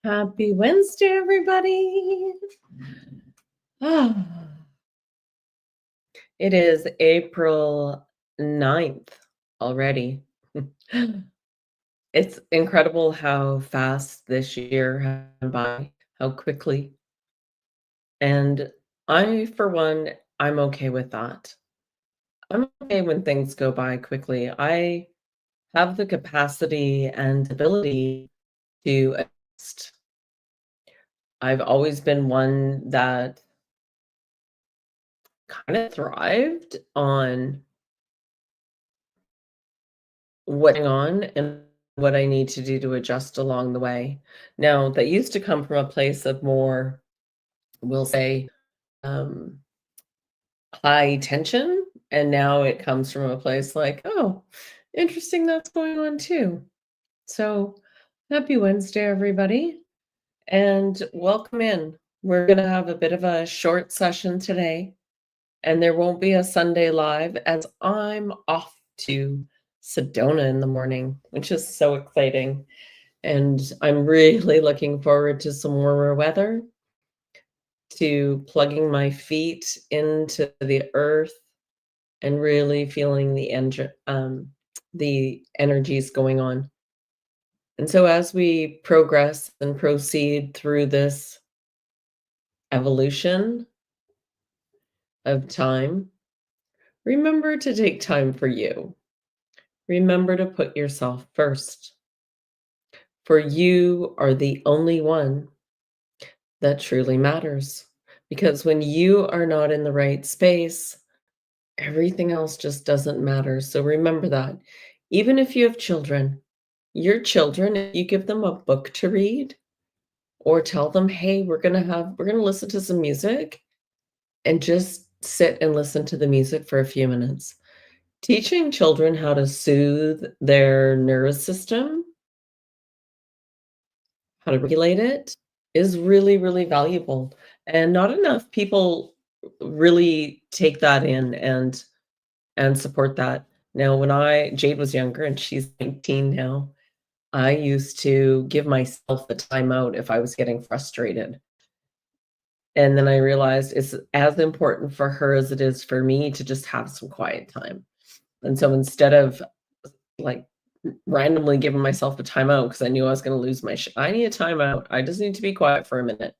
Happy Wednesday, everybody. Ah, it is April 9th already. It's incredible how fast this year has gone by, how quickly. And for one, I'm okay with that. I'm okay when things go by quickly. I have the capacity and ability to adjust. I've always been one that kind of thrived on what's going on and what I need to do to adjust along the way. Now, that used to come from a place of more, we'll say, um, high tension, and now it comes from a place like, oh, interesting, that's going on too. So, happy Wednesday, everybody, and welcome in. We're going to have a bit of a short session today, and there won't be a Sunday live as I'm off to Sedona in the morning, which is so exciting. And I'm really looking forward to some warmer weather, to plugging my feet into the earth and really feeling the energies going on. And so as we progress and proceed through this evolution of time, remember to take time for you. Remember to put yourself first. For you are the only one that truly matters. Because when you are not in the right space, everything else just doesn't matter. So remember that. Even if you have children, your children, if you give them a book to read or tell them, hey, we're going to listen to some music and just sit and listen to the music for a few minutes. Teaching children how to soothe their nervous system, how to regulate it, is really, really valuable. And not enough people really take that in and support that. Now, when Jade was younger and she's 19 now, I used to give myself a timeout if I was getting frustrated. And then I realized it's as important for her as it is for me to just have some quiet time. And so instead of like randomly giving myself a timeout because I knew I was going to lose I need a timeout. I just need to be quiet for a minute.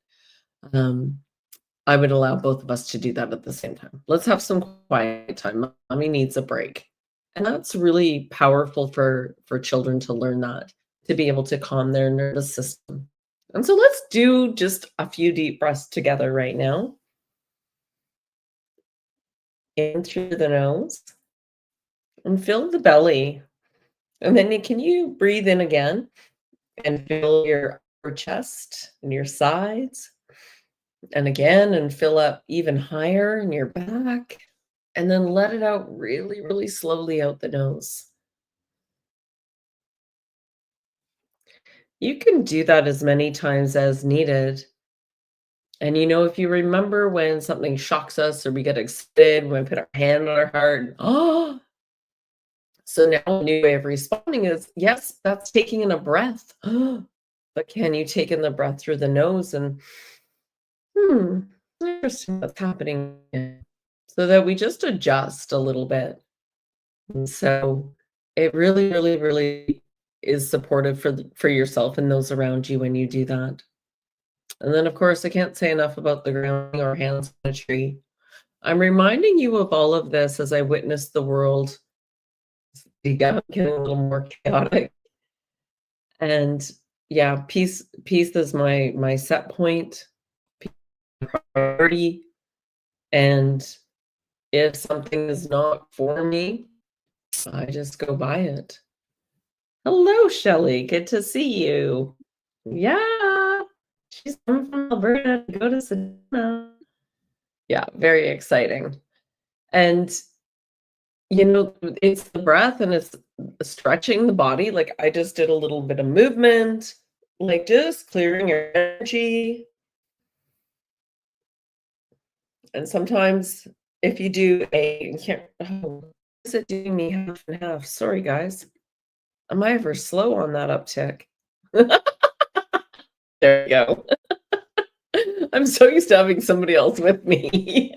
I would allow both of us to do that at the same time. Let's have some quiet time. Mommy needs a break. And that's really powerful for children to learn that, to be able to calm their nervous system. And so let's do just a few deep breaths together right now. In through the nose and fill the belly. And then can you breathe in again and fill your upper chest and your sides. And again, and fill up even higher in your back. And then let it out really, really slowly out the nose. You can do that as many times as needed. And if you remember when something shocks us or we get excited, when we put our hand on our heart, oh, so now a new way of responding is, yes, that's taking in a breath. But can you take in the breath through the nose and, interesting what's happening. So that we just adjust a little bit. And so it really, really, really is supportive for yourself and those around you when you do that. And then, of course, I can't say enough about the grounding or hands on a tree. I'm reminding you of all of this as I witness the world getting a little more chaotic. And yeah, peace is my set point, priority. And if something is not for me, I just go by it. Hello, Shelley. Good to see you. Yeah, she's coming from Alberta to go to Sedona. Yeah, very exciting. And, it's the breath and it's stretching the body. Like I just did a little bit of movement, like just clearing your energy. And sometimes if you do is it doing me half and half? Sorry, guys. Am I ever slow on that uptick? There you go. I'm so used to having somebody else with me.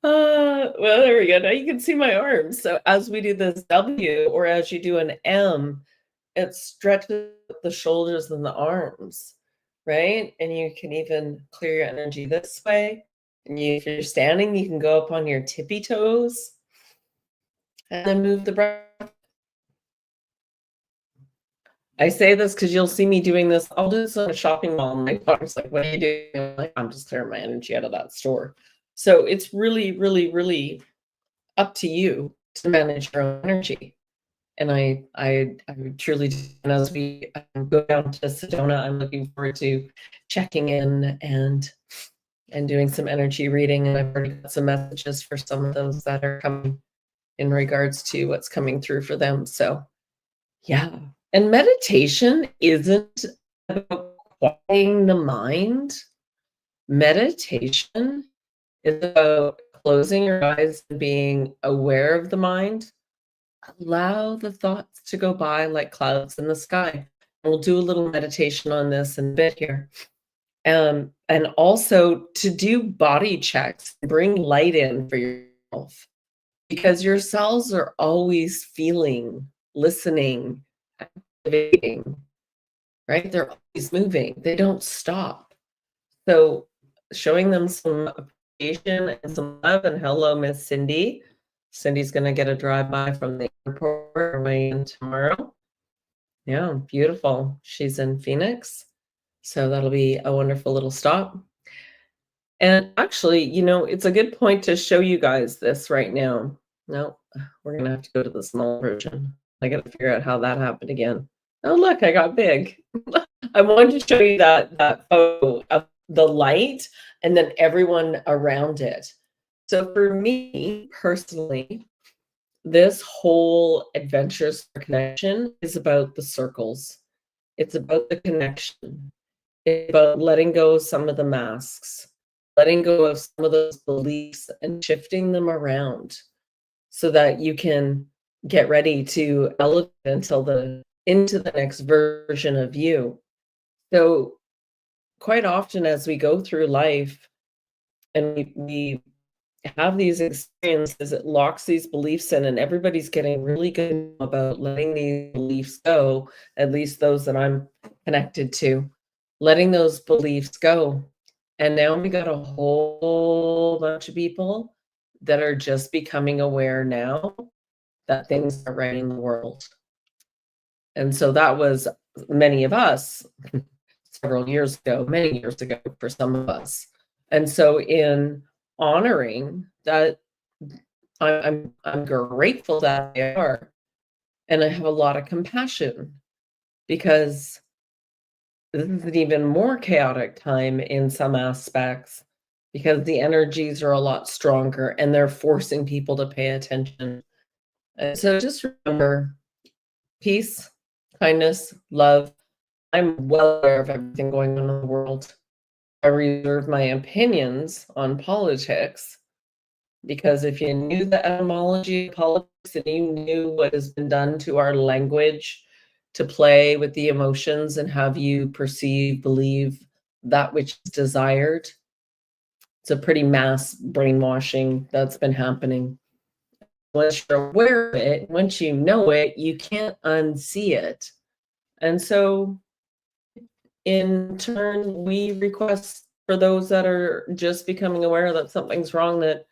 Well, there we go. Now you can see my arms. So as we do this W or as you do an M, it stretches the shoulders and the arms, right? And you can even clear your energy this way. And if you're standing, you can go up on your tippy toes and then move the breath. I say this because you'll see me doing this. I'll do this in a shopping mall. And my daughter's like, "What are you doing?" I'm like, "I'm just clearing my energy out of that store." So it's really, really, really up to you to manage your own energy. And I truly do. And as we go down to Sedona, I'm looking forward to checking in and doing some energy reading. And I've already got some messages for some of those that are coming in regards to what's coming through for them. So yeah. And meditation isn't about quieting the mind. Meditation is about closing your eyes and being aware of the mind. Allow the thoughts to go by like clouds in the sky. And we'll do a little meditation on this in a bit here. And also to do body checks, bring light in for yourself because your cells are always feeling, listening, activating, right? They're always moving. They don't stop. So showing them some appreciation and some love. And hello, Miss Cindy. Cindy's going to get a drive-by from the airport way in tomorrow. Yeah, beautiful. She's in Phoenix. So that'll be a wonderful little stop. And actually, it's a good point to show you guys this right now. No, we're going to have to go to the small version. I got to figure out how that happened again. Oh, look, I got big. I wanted to show you that photo of the light and then everyone around it. So for me personally, this whole Adventures for Connection is about the circles. It's about the connection. It's about letting go of some of the masks, letting go of some of those beliefs and shifting them around so that you can get ready to elevate into the next version of you. So quite often as we go through life and we have these experiences, it locks these beliefs in, and everybody's getting really good about letting these beliefs go, at least those that I'm connected to, letting those beliefs go. And now we got a whole bunch of people that are just becoming aware now that things are right in the world. And so that was many of us several years ago, many years ago for some of us. And so in honoring that, I'm grateful that they are, and I have a lot of compassion because this is an even more chaotic time in some aspects because the energies are a lot stronger and they're forcing people to pay attention. And so just remember peace, kindness, love. I'm well aware of everything going on in the world. I reserve my opinions on politics because if you knew the etymology of politics and you knew what has been done to our language to play with the emotions and have you perceive, believe that which is desired, it's a pretty mass brainwashing that's been happening. Once you're aware of it, once you know it, you can't unsee it. And so in turn, we request for those that are just becoming aware that something's wrong, that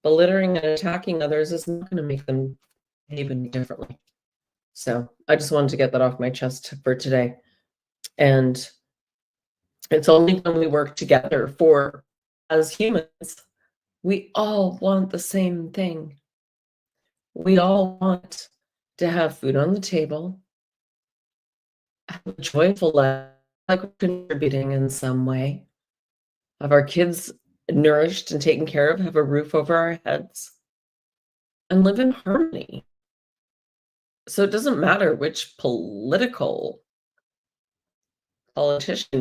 belittling and attacking others is not going to make them behave any differently. So I just wanted to get that off my chest for today. And it's only when we work together as humans, we all want the same thing. We all want to have food on the table, have a joyful life, like we're contributing in some way, have our kids nourished and taken care of, have a roof over our heads, and live in harmony. So it doesn't matter which politician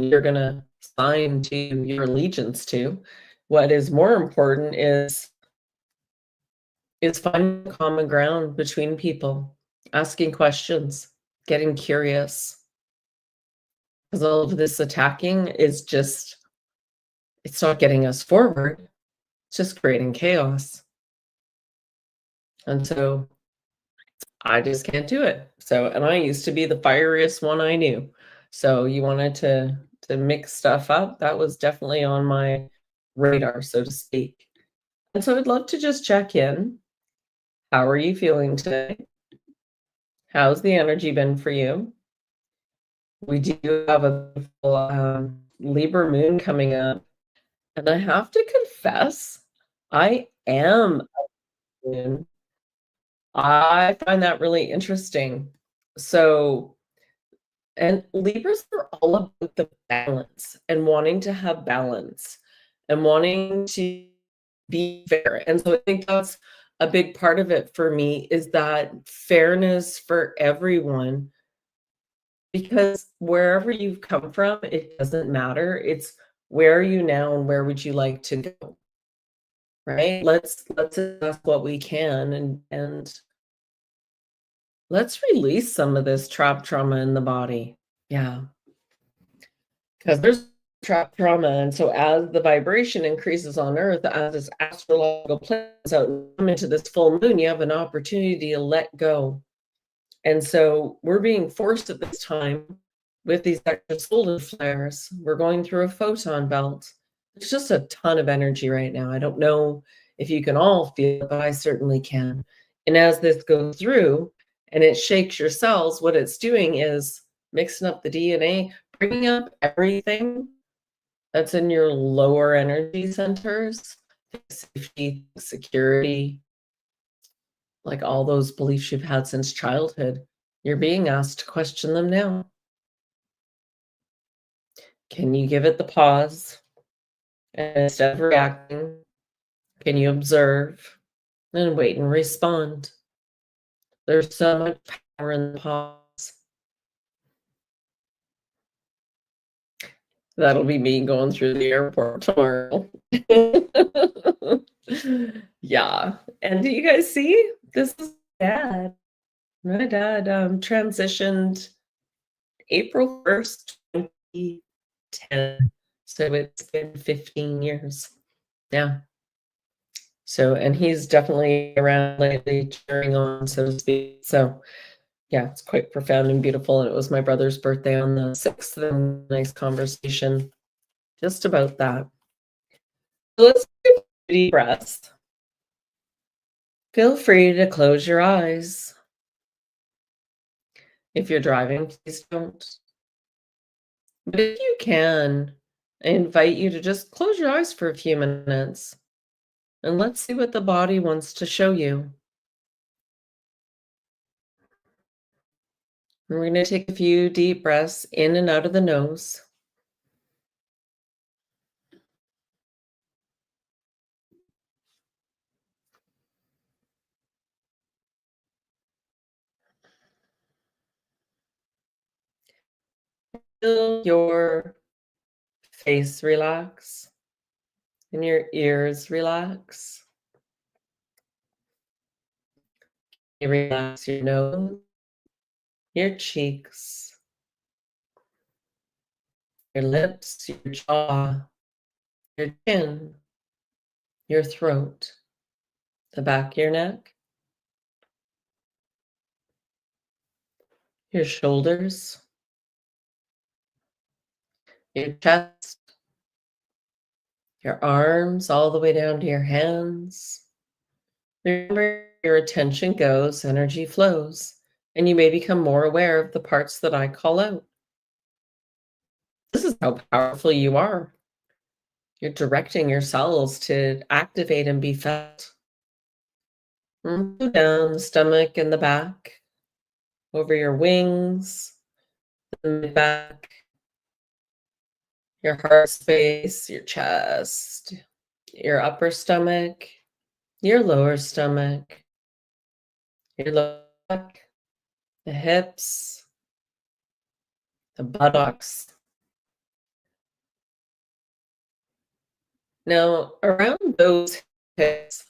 you're going to sign to your allegiance to. What is more important is finding common ground between people, asking questions, getting curious, because all of this attacking is just, it's not getting us forward. It's just creating chaos. And so I just can't do it. So, and I used to be the fieriest one I knew. So you wanted to mix stuff up, that was definitely on my radar, so to speak. And so I'd love to just check in. How are you feeling today? How's the energy been for you? We do have a beautiful Libra moon coming up, and I have to confess, I am a moon. I find that really interesting. So, and Libras are all about the balance and wanting to have balance and wanting to be fair. And so I think that's a big part of it for me, is that fairness for everyone, because wherever you've come from, it doesn't matter. It's where are you now and where would you like to go, right? Let's assess what we can, and let's release some of this trapped trauma in the body. Yeah. Because there's trapped trauma, and so as the vibration increases on Earth, as this astrological plans out into this full moon, you have an opportunity to let go. And so we're being forced at this time with these extra solar flares. We're going through a photon belt. There's just a ton of energy right now. I don't know if you can all feel it, but I certainly can. And as this goes through and it shakes your cells, what it's doing is mixing up the DNA, bringing up everything that's in your lower energy centers, safety, security, like all those beliefs you've had since childhood. You're being asked to question them now. Can you give it the pause? And instead of reacting, can you observe and wait and respond? There's so much power in the pause. That'll be me going through the airport tomorrow. Yeah. And do you guys see? This is bad. My dad transitioned April 1st, 2010. So it's been 15 years. Yeah. So, and he's definitely around lately, cheering on, so to speak. So, yeah, it's quite profound and beautiful. And it was my brother's birthday on the 6th, and nice conversation just about that. So let's take a deep breath. Feel free to close your eyes. If you're driving, please don't. But if you can, I invite you to just close your eyes for a few minutes and let's see what the body wants to show you. And we're going to take a few deep breaths in and out of the nose. Feel your face relax and your ears relax. You relax your nose, your cheeks, your lips, your jaw, your chin, your throat, the back of your neck, your shoulders, your chest, your arms, all the way down to your hands. Remember, your attention goes, energy flows, and you may become more aware of the parts that I call out. This is how powerful you are. You're directing your cells to activate and be felt. Go down the stomach and the back, over your wings, the back, your heart space, your chest, your upper stomach, your lower stomach, your lower back, the hips, the buttocks. Now, around those hips,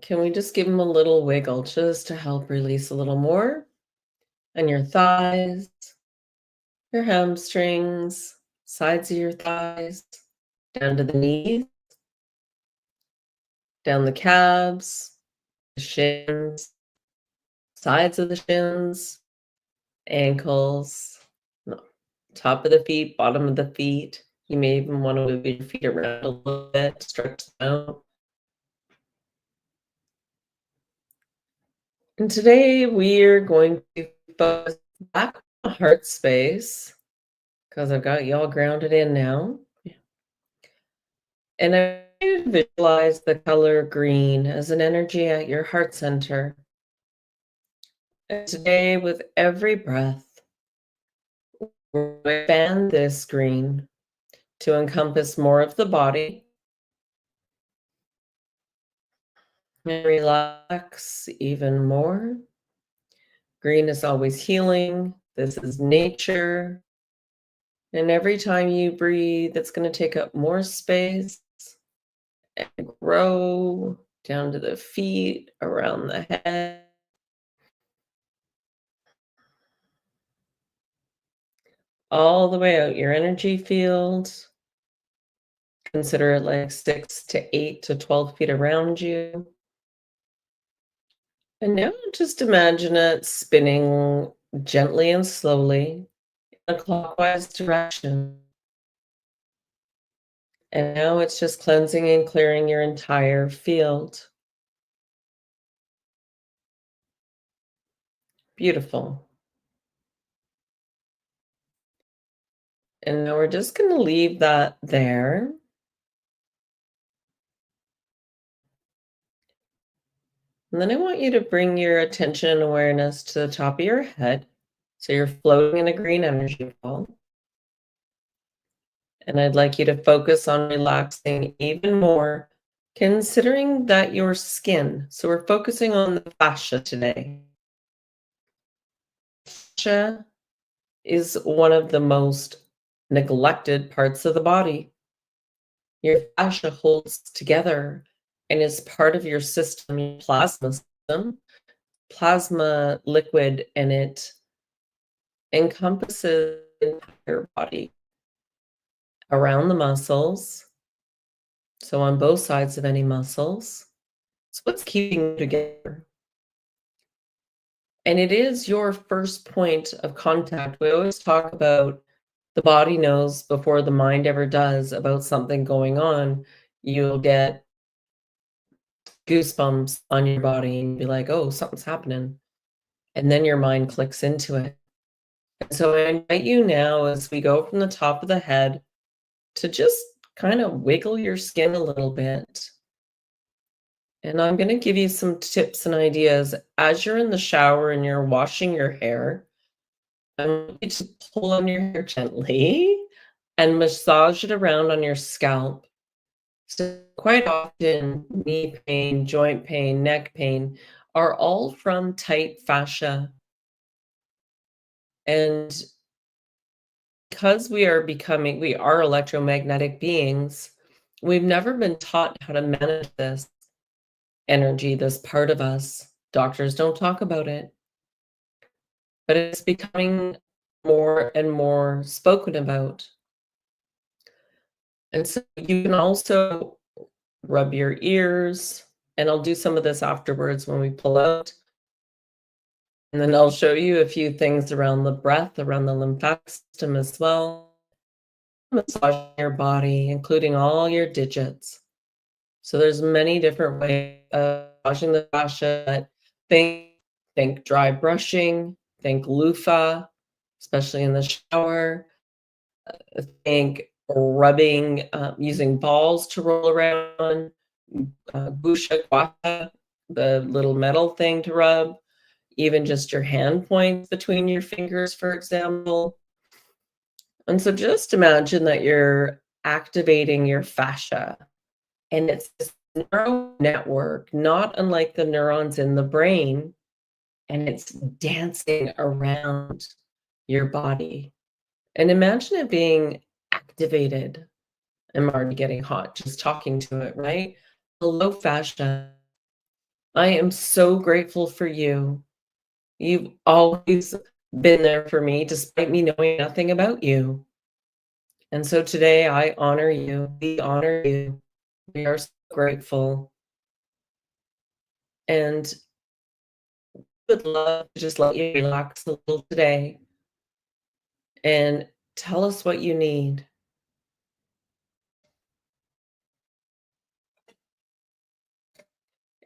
can we just give them a little wiggle just to help release a little more? And your thighs, your hamstrings, sides of your thighs, down to the knees, down the calves, the shins, sides of the shins, ankles, no, top of the feet, bottom of the feet. You may even want to move your feet around a little bit, stretch them out. And today we're going to focus back on the heart space because I've got you all grounded in now. And I want you to visualize the color green as an energy at your heart center. And today, with every breath, we're going to expand this green to encompass more of the body. And relax even more. Green is always healing. This is nature. And every time you breathe, it's going to take up more space and grow down to the feet, around the head. All the way out your energy field. Consider it like 6 to 8 to 12 feet around you. And now just imagine it spinning gently and slowly in a clockwise direction. And now it's just cleansing and clearing your entire field. Beautiful. And now we're just going to leave that there. And then I want you to bring your attention and awareness to the top of your head. So you're floating in a green energy ball. And I'd like you to focus on relaxing even more, considering that your skin. So we're focusing on the fascia today. Fascia is one of the most neglected parts of the body. Your fascia holds together and is part of your system, your plasma system, plasma liquid, and it encompasses the entire body around the muscles. So on both sides of any muscles. It's what's keeping you together. And it is your first point of contact. We always talk about the body knows before the mind ever does about something going on. You'll get goosebumps on your body and be like, oh, something's happening. And then your mind clicks into it. And so I invite you now as we go from the top of the head to just kind of wiggle your skin a little bit. And I'm going to give you some tips and ideas as you're in the shower and you're washing your hair. I want you to pull on your hair gently and massage it around on your scalp. So quite often, knee pain, joint pain, neck pain are all from tight fascia. And because we are electromagnetic beings, we've never been taught how to manage this energy, this part of us. Doctors don't talk about it, but it's becoming more and more spoken about. And so you can also rub your ears, and I'll do some of this afterwards when we pull out. And then I'll show you a few things around the breath, around the lymphatic system as well. Massaging your body, including all your digits. So there's many different ways of washing the fascia. Think dry brushing, think loofah, especially in the shower. Think rubbing, using balls to roll around, gusha guata, the little metal thing to rub, even just your hand points between your fingers, for example. And so just imagine that you're activating your fascia. And it's this neural network, not unlike the neurons in the brain, and it's dancing around your body. And imagine it being activated. I'm already getting hot just talking to it, right? Hello, fascia. I am so grateful for you. You've always been there for me despite me knowing nothing about you. And so today I honor you. We honor you. We are so grateful. And would love to just let you relax a little today and tell us what you need.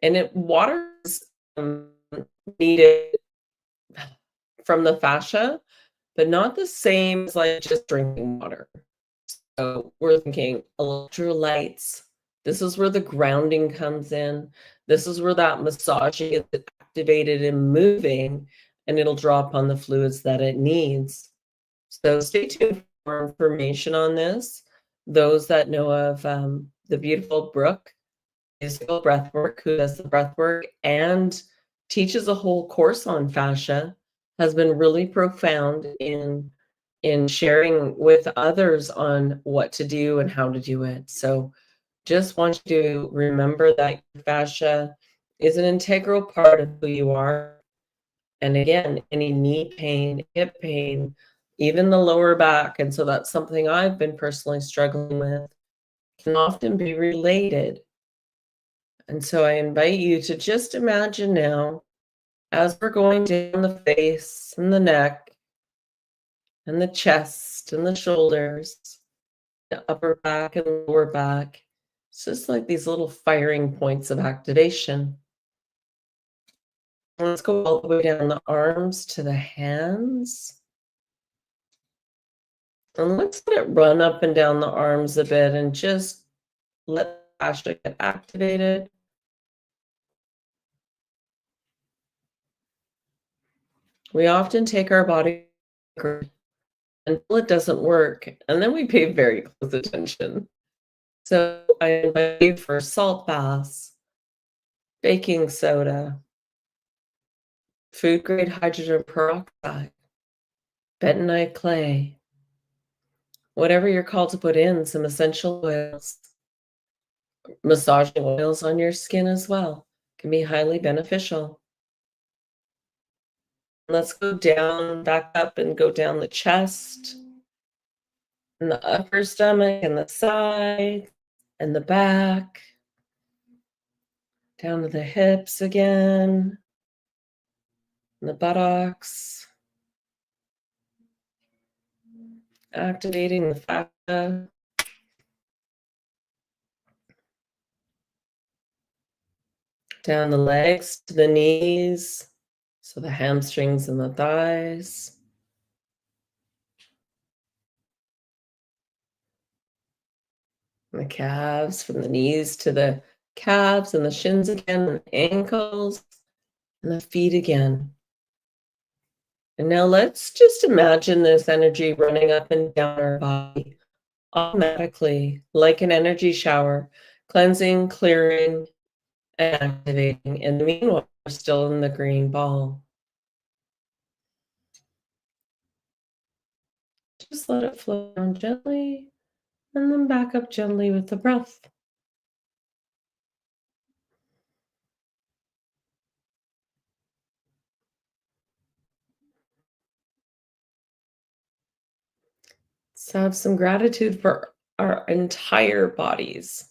And it water is needed from the fascia, but not the same as like just drinking water. So we're thinking electrolytes. This is where the grounding comes in. This is where that massaging is activated and moving, and it'll draw upon the fluids that it needs. So stay tuned for information on this. Those that know of the beautiful Brooke, musical breathwork, who does the breathwork and teaches a whole course on fascia, has been really profound in sharing with others on what to do and how to do it. So just want you to remember that fascia is an integral part of who you are. And again, any knee pain, hip pain, even the lower back, and so that's something I've been personally struggling with, can often be related. And so I invite you to just imagine now, as we're going down the face and the neck and the chest and the shoulders, the upper back and lower back, it's just like these little firing points of activation. Let's go all the way down the arms to the hands. And let's let it run up and down the arms a bit and just let the fascia get activated. We often take our body until it doesn't work, and then we pay very close attention. So I invite you for salt baths, baking soda, food grade hydrogen peroxide, bentonite clay, whatever you're called to put in, some essential oils, massaging oils on your skin as well can be highly beneficial. Let's go down, back up, and go down the chest, and the upper stomach, and the side, and the back, down to the hips again, and the buttocks, activating the fascia, down the legs to the knees, so the hamstrings and the thighs. And the calves, from the knees to the calves and the shins again, and the ankles, and the feet again. And now let's just imagine this energy running up and down our body automatically, like an energy shower, cleansing, clearing, and activating. And meanwhile, we're still in the green ball. Just let it flow down gently, and then back up gently with the breath. Let's have some gratitude for our entire bodies.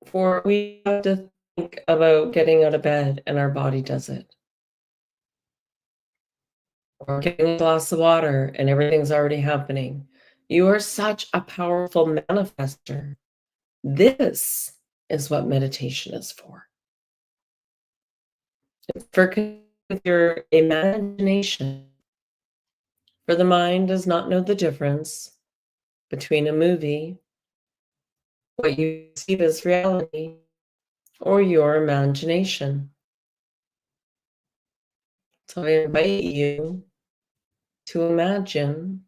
For we have to think about getting out of bed, and our body does it. Or getting a glass of water, and everything's already happening. You are such a powerful manifester. This is what meditation is for. It's for your imagination. For the mind does not know the difference between a movie, what you see as reality, or your imagination. So I invite you to imagine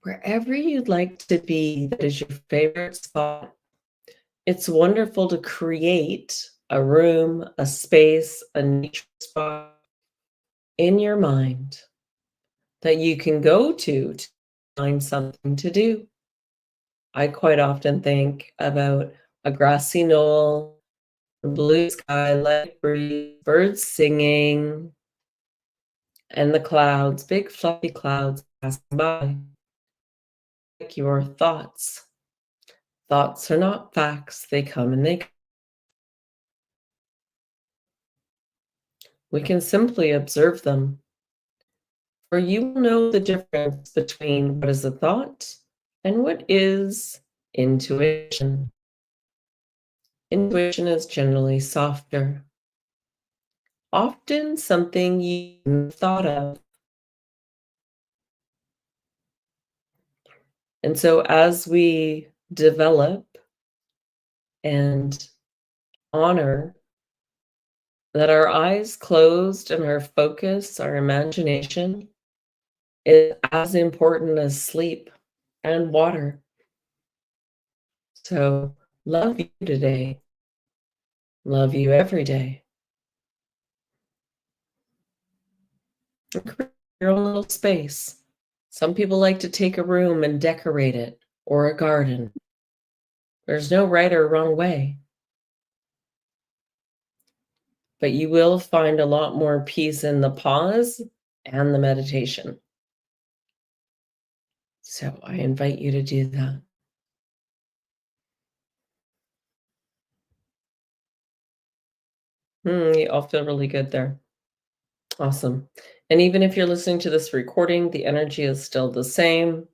wherever you'd like to be, that is your favorite spot. It's wonderful to create a room, a space, a nature spot in your mind that you can go to find something to do. I quite often think about a grassy knoll, blue sky, light breeze, birds singing, and the clouds, big fluffy clouds passing by. Like your thoughts. Thoughts are not facts, they come and they go. We can simply observe them, for you will know the difference between what is a thought and what is intuition. Intuition is generally softer, often something you haven't thought of. And so as we develop and honor that our eyes closed and our focus, our imagination, is as important as sleep and water. So love you today. Love you every day. Create your own little space. Some people like to take a room and decorate it, or a garden. There's no right or wrong way. But you will find a lot more peace in the pause and the meditation. So I invite you to do that. You all feel really good there. Awesome. And even if you're listening to this recording, the energy is still the same.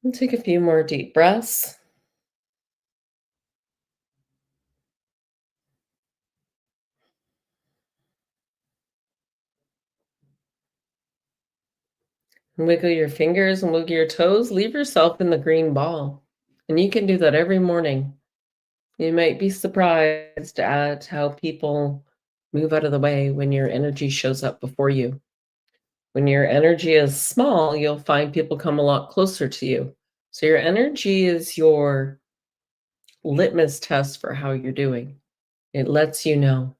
And take a few more deep breaths. Wiggle your fingers and wiggle your toes. Leave yourself in the green ball. And you can do that every morning. You might be surprised at how people move out of the way when your energy shows up before you. When your energy is small, you'll find people come a lot closer to you. So your energy is your litmus test for how you're doing. It lets you know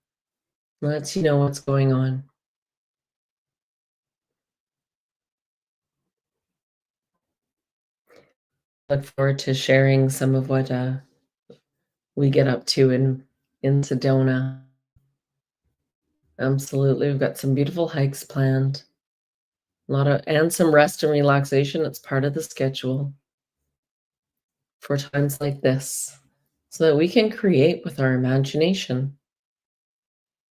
what's going on. Look forward to sharing some of what we get up to in Sedona. Absolutely. We've got some beautiful hikes planned. And some rest and relaxation. It's part of the schedule for times like this, so that we can create with our imagination.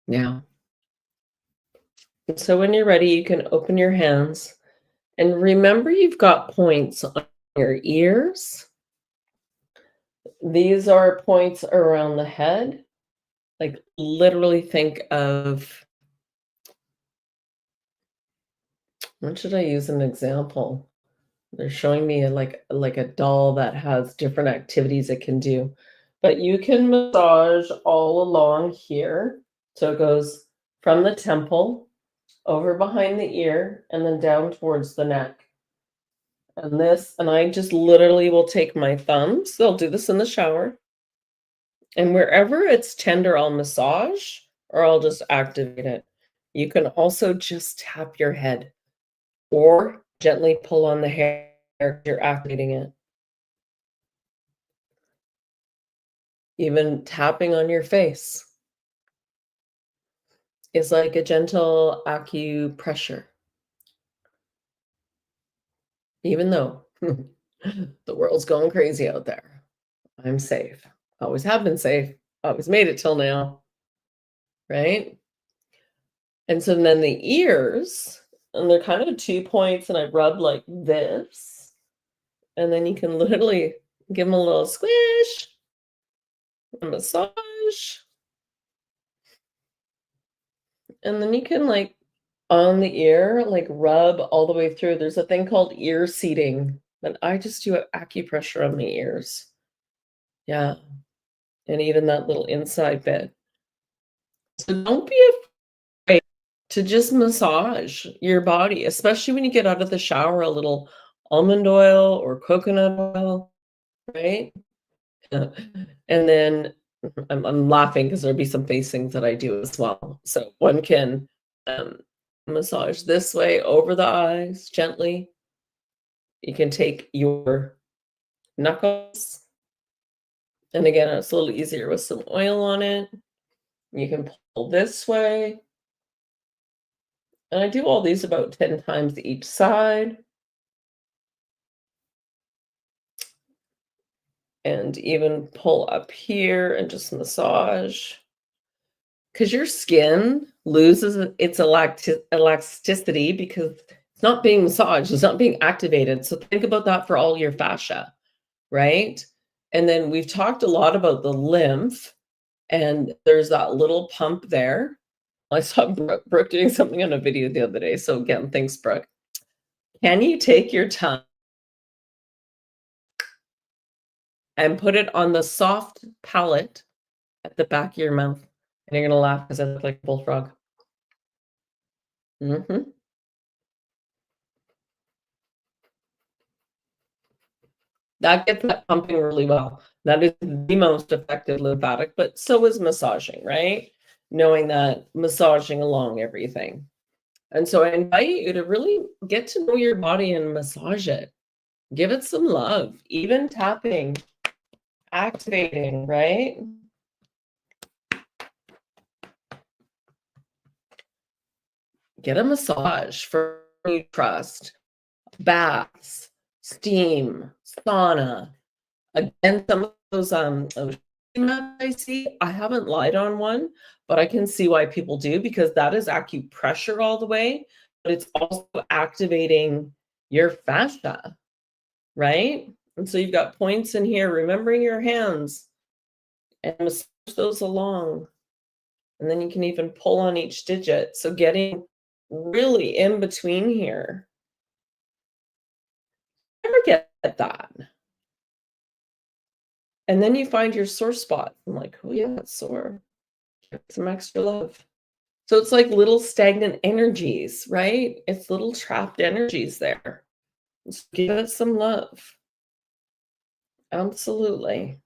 Yeah. So when you're ready, you can open your hands and remember you've got points on your ears. These are points around the head. Like literally think of, what should I use an example? They're showing me like a doll that has different activities it can do. But you can massage all along here. So it goes from the temple over behind the ear and then down towards the neck. And I just literally will take my thumbs. They'll do this in the shower. And wherever it's tender, I'll massage or I'll just activate it. You can also just tap your head or gently pull on the hair. You're activating it. Even tapping on your face is like a gentle acupressure. Even though the world's going crazy out there, I'm safe. Always have been safe. Always made it till now, right? And so then the ears, and they're kind of 2 points, and I rub like this, and then you can literally give them a little squish, a massage, and then you can like on the ear, like rub all the way through. There's a thing called ear seating, but I just do acupressure on the ears. Yeah. And even that little inside bit. So don't be afraid to just massage your body, especially when you get out of the shower, a little almond oil or coconut oil, right? And then I'm laughing because there'll be some face things that I do as well. So one can massage this way over the eyes gently. You can take your knuckles And again, it's a little easier with some oil on it. You can pull this way. And I do all these about 10 times each side. And even pull up here and just massage. Because your skin loses its elasticity because it's not being massaged, it's not being activated. So think about that for all your fascia, right? And then we've talked a lot about the lymph, and there's that little pump there. I saw Brooke doing something on a video the other day. So again, thanks, Brooke. Can you take your tongue and put it on the soft palate at the back of your mouth? And you're going to laugh because I look like a bullfrog. Mm-hmm. That gets that pumping really well. That is the most effective lymphatic, but so is massaging, right? Knowing that, massaging along everything. And so I invite you to really get to know your body and massage it. Give it some love, even tapping, activating, right? Get a massage for you trust. Baths, steam, sauna. Again, some of those I see, I haven't lied on one, but I can see why people do, because that is acupressure all the way, but it's also activating your fascia, right? And so you've got points in here, remembering your hands, and massage those along. And then you can even pull on each digit. So getting really in between here. Never get that. And then you find your sore spot. I'm like, oh yeah, it's sore. Give it some extra love. So it's like little stagnant energies, right? It's little trapped energies there. Just give it some love. Absolutely.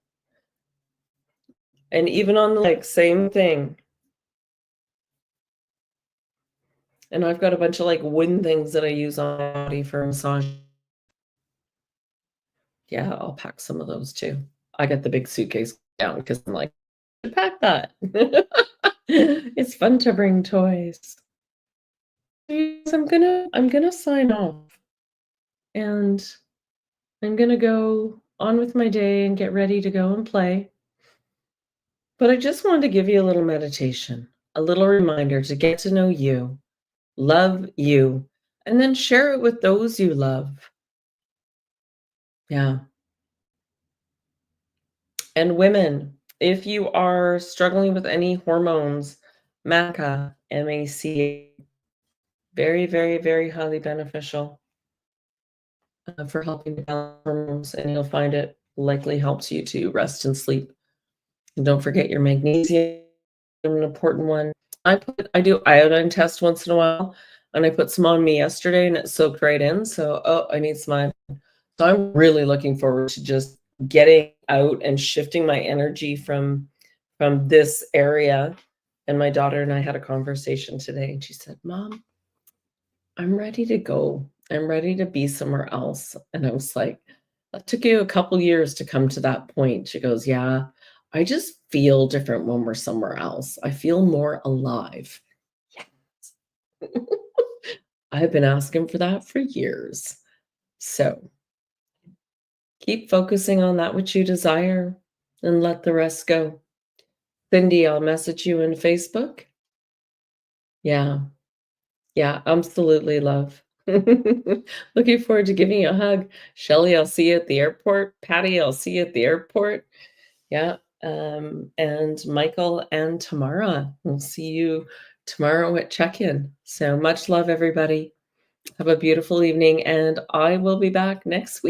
And even on the leg, same thing. And I've got a bunch of like wooden things that I use on my body for massage. Yeah, I'll pack some of those too. I got the big suitcase down because I'm like, pack that. It's fun to bring toys. I'm gonna sign off, and I'm gonna go on with my day and get ready to go and play. But I just wanted to give you a little meditation, a little reminder to get to know you, love you, and then share it with those you love. Yeah. And women, if you are struggling with any hormones, Maca, MAC, very, very, very highly beneficial for helping to balance hormones, and you'll find it likely helps you to rest and sleep. And don't forget your magnesium, an important one. I do iodine test once in a while, and I put some on me yesterday, and it soaked right in. So, I need some iodine. So I'm really looking forward to just getting out and shifting my energy from this area. And my daughter and I had a conversation today, and she said, "Mom, I'm ready to go. I'm ready to be somewhere else." And I was like, "That took you a couple years to come to that point." She goes, "Yeah, I just feel different when we're somewhere else. I feel more alive." Yes. I've been asking for that for years. So keep focusing on that which you desire and let the rest go. Cindy, I'll message you in Facebook. Yeah. Yeah, absolutely, love. Looking forward to giving you a hug. Shelly, I'll see you at the airport. Patty, I'll see you at the airport. Yeah. And Michael and Tamara, we'll see you tomorrow at check-in. So much love, everybody. Have a beautiful evening, and I will be back next week.